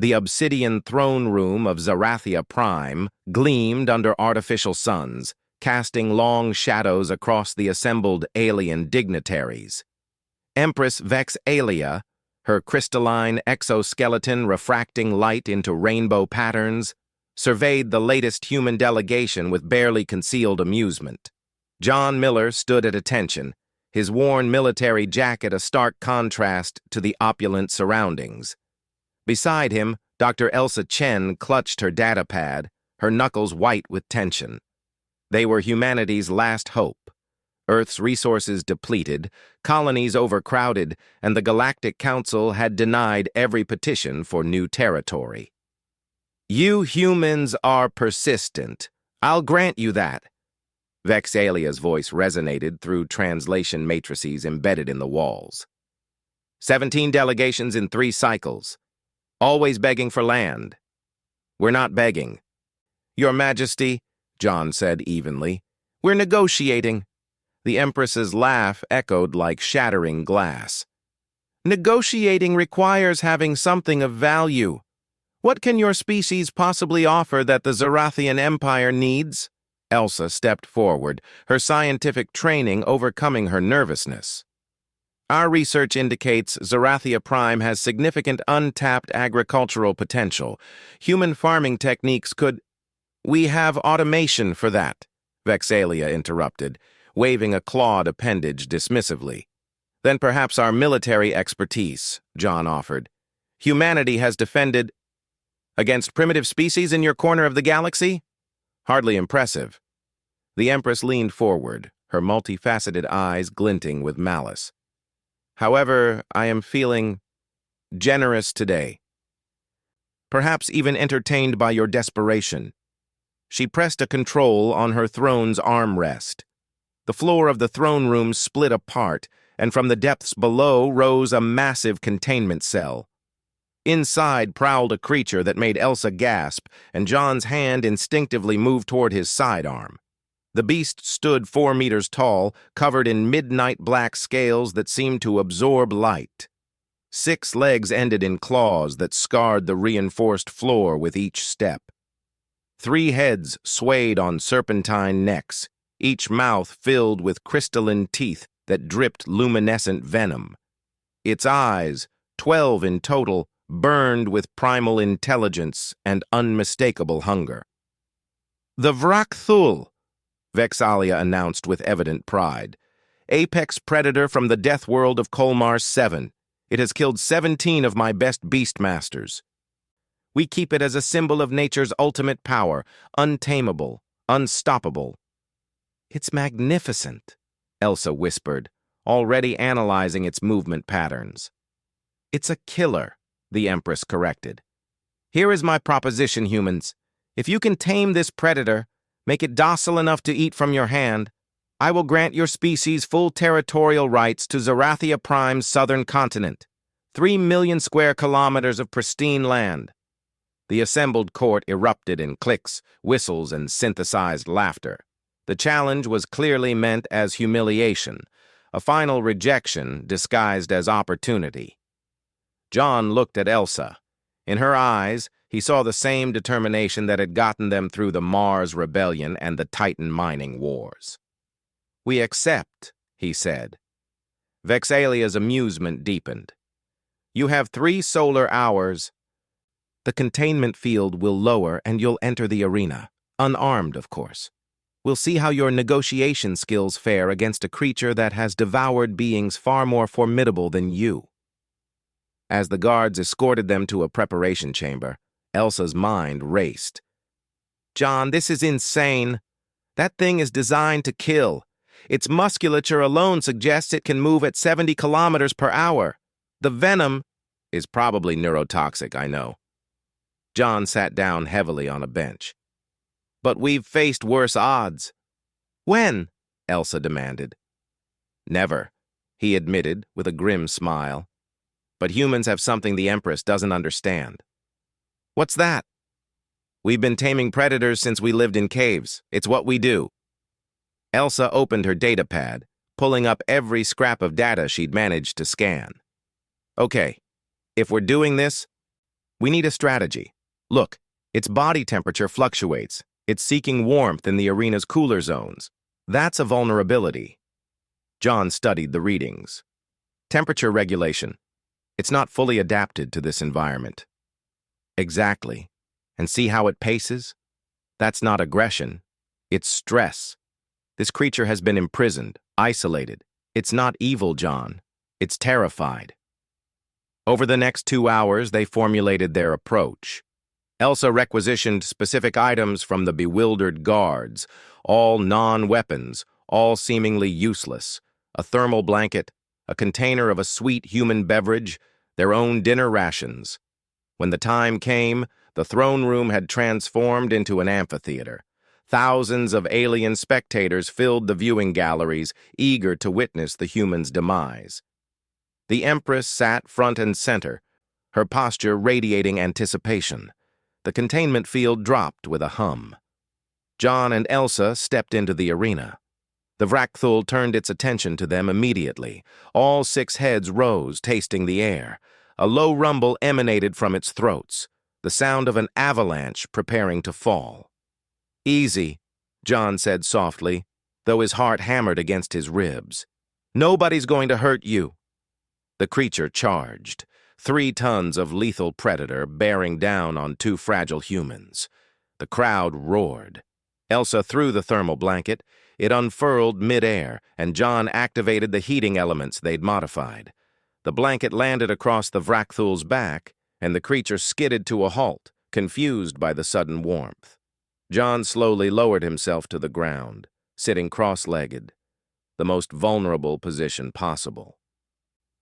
The obsidian throne room of Zarathia Prime gleamed under artificial suns, casting long shadows across the assembled alien dignitaries. Empress Vex'Alia, her crystalline exoskeleton refracting light into rainbow patterns, surveyed the latest human delegation with barely concealed amusement. John Miller stood at attention, his worn military jacket a stark contrast to the opulent surroundings. Beside him, Dr. Elsa Chen clutched her datapad, her knuckles white with tension. They were humanity's last hope. Earth's resources depleted, colonies overcrowded, and the Galactic Council had denied every petition for new territory. You humans are persistent. I'll grant you that. Vex'Alia's voice resonated through translation matrices embedded in the walls. 17 delegations in 3 cycles. Always begging for land. We're not begging. Your Majesty, John said evenly, we're negotiating. The Empress's laugh echoed like shattering glass. Negotiating requires having something of value. What can your species possibly offer that the Zarathian Empire needs? Elsa stepped forward, her scientific training overcoming her nervousness. Our research indicates Zarathia Prime has significant untapped agricultural potential. Human farming techniques could— We have automation for that, Vex'Alia interrupted, waving a clawed appendage dismissively. Then perhaps our military expertise, John offered. Humanity has defended against primitive species in your corner of the galaxy? Hardly impressive. The Empress leaned forward, her multifaceted eyes glinting with malice. However, I am feeling generous today. Perhaps even entertained by your desperation. She pressed a control on her throne's armrest. The floor of the throne room split apart, and from the depths below rose a massive containment cell. Inside prowled a creature that made Elsa gasp, and John's hand instinctively moved toward his sidearm. The beast stood 4 meters tall, covered in midnight black scales that seemed to absorb light. 6 legs ended in claws that scarred the reinforced floor with each step. 3 heads swayed on serpentine necks, each mouth filled with crystalline teeth that dripped luminescent venom. Its eyes, 12 in total, burned with primal intelligence and unmistakable hunger. The Vrakthul, Vex'Alia announced with evident pride. Apex predator from the death world of Colmar 7. It has killed 17 of my best beastmasters. We keep it as a symbol of nature's ultimate power, untamable, unstoppable. It's magnificent, Elsa whispered, already analyzing its movement patterns. It's a killer, the Empress corrected. Here is my proposition, humans. If you can tame this predator, make it docile enough to eat from your hand, I will grant your species full territorial rights to Zarathia Prime's southern continent. 3 million square kilometers of pristine land. The assembled court erupted in clicks, whistles, and synthesized laughter. The challenge was clearly meant as humiliation, a final rejection disguised as opportunity. John looked at Elsa. In her eyes, he saw the same determination that had gotten them through the Mars Rebellion and the Titan mining wars. We accept, he said. Vex'Alia's amusement deepened. You have 3 solar hours. The containment field will lower and you'll enter the arena. Unarmed, of course. We'll see how your negotiation skills fare against a creature that has devoured beings far more formidable than you. As the guards escorted them to a preparation chamber, Elsa's mind raced. John, this is insane. That thing is designed to kill. Its musculature alone suggests it can move at 70 kilometers per hour. The venom is probably neurotoxic, I know. John sat down heavily on a bench. But we've faced worse odds. When? Elsa demanded. Never, he admitted with a grim smile. But humans have something the Empress doesn't understand. What's that? We've been taming predators since we lived in caves. It's what we do. Elsa opened her datapad, pulling up every scrap of data she'd managed to scan. Okay, if we're doing this, We need a strategy. Look, its body temperature fluctuates. It's seeking warmth in the arena's cooler zones. That's a vulnerability. John studied the readings. Temperature regulation. It's not fully adapted to this environment. Exactly. And see how it paces? That's not aggression. It's stress. This creature has been imprisoned, isolated. It's not evil, John. It's terrified. Over the next 2 hours, they formulated their approach. Elsa requisitioned specific items from the bewildered guards, all non-weapons, all seemingly useless. A thermal blanket, a container of a sweet human beverage, their own dinner rations. When the time came, the throne room had transformed into an amphitheater. Thousands of alien spectators filled the viewing galleries, eager to witness the humans' demise. The Empress sat front and center, her posture radiating anticipation. The containment field dropped with a hum. John and Elsa stepped into the arena. The Vrakthul turned its attention to them immediately. All 6 heads rose, tasting the air. A low rumble emanated from its throats, the sound of an avalanche preparing to fall. "Easy," John said softly, though his heart hammered against his ribs. "Nobody's going to hurt you." The creature charged, 3 tons of lethal predator bearing down on 2 fragile humans. The crowd roared. Elsa threw the thermal blanket. It unfurled mid-air, and John activated the heating elements they'd modified. The blanket landed across the Vrakthul's back, and the creature skidded to a halt, confused by the sudden warmth. John slowly lowered himself to the ground, sitting cross-legged, the most vulnerable position possible.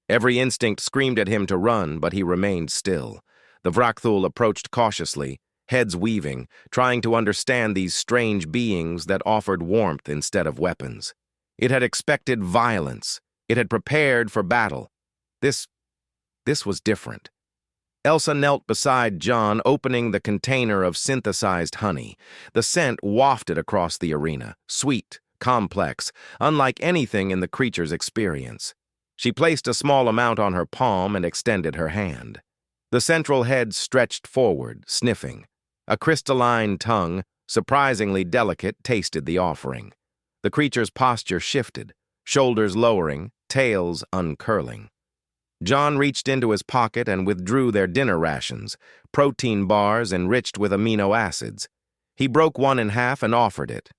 Every instinct screamed at him to run, but he remained still. The Vrakthul approached cautiously, heads weaving, trying to understand these strange beings that offered warmth instead of weapons. It had expected violence. It had prepared for battle. This was different. Elsa knelt beside John, opening the container of synthesized honey. The scent wafted across the arena, sweet, complex, unlike anything in the creature's experience. She placed a small amount on her palm and extended her hand. The central head stretched forward, sniffing. A crystalline tongue, surprisingly delicate, tasted the offering. The creature's posture shifted, shoulders lowering, tails uncurling. John reached into his pocket and withdrew their dinner rations, protein bars enriched with amino acids. He broke one in half and offered it.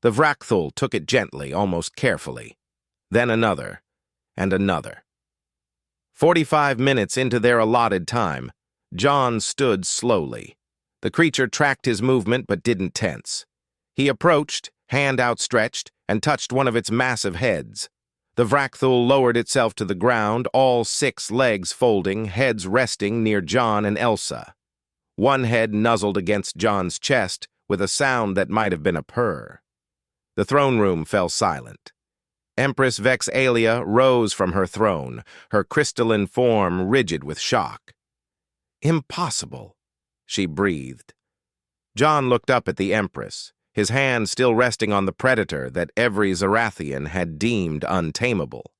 The Vrakthul took it gently, almost carefully. Then another, and another. 45 minutes into their allotted time, John stood slowly. The creature tracked his movement but didn't tense. He approached, hand outstretched, and touched one of its massive heads. The Vrakthul lowered itself to the ground, all 6 legs folding, heads resting near John and Elsa. One head nuzzled against John's chest with a sound that might have been a purr. The throne room fell silent. Empress Vex'alia rose from her throne, her crystalline form rigid with shock. "Impossible," she breathed. John looked up at the Empress, his hand still resting on the predator that every Zarathian had deemed untamable.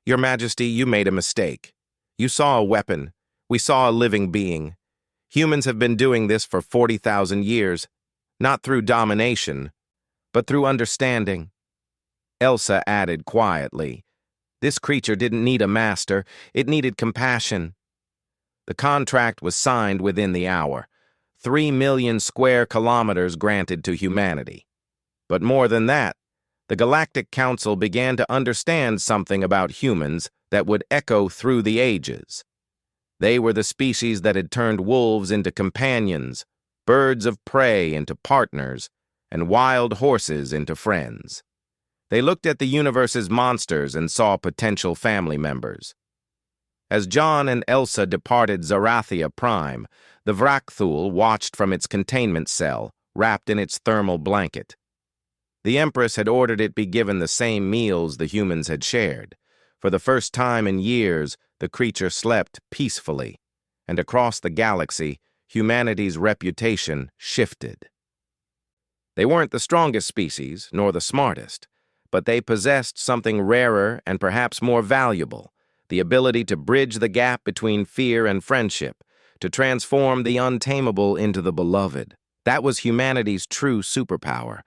"Your Majesty, you made a mistake. You saw a weapon. We saw a living being. Humans have been doing this for 40,000 years, not through domination, but through understanding." Elsa added quietly, "This creature didn't need a master, it needed compassion." The contract was signed within the hour. 3 million square kilometers granted to humanity. But more than that, the Galactic Council began to understand something about humans that would echo through the ages. They were the species that had turned wolves into companions, birds of prey into partners, and wild horses into friends. They looked at the universe's monsters and saw potential family members. As John and Elsa departed Zarathia Prime, the Vrakthul watched from its containment cell, wrapped in its thermal blanket. The Empress had ordered it be given the same meals the humans had shared. For the first time in years, the creature slept peacefully, and across the galaxy, humanity's reputation shifted. They weren't the strongest species, nor the smartest, but they possessed something rarer and perhaps more valuable, the ability to bridge the gap between fear and friendship, to transform the untamable into the beloved. That was humanity's true superpower,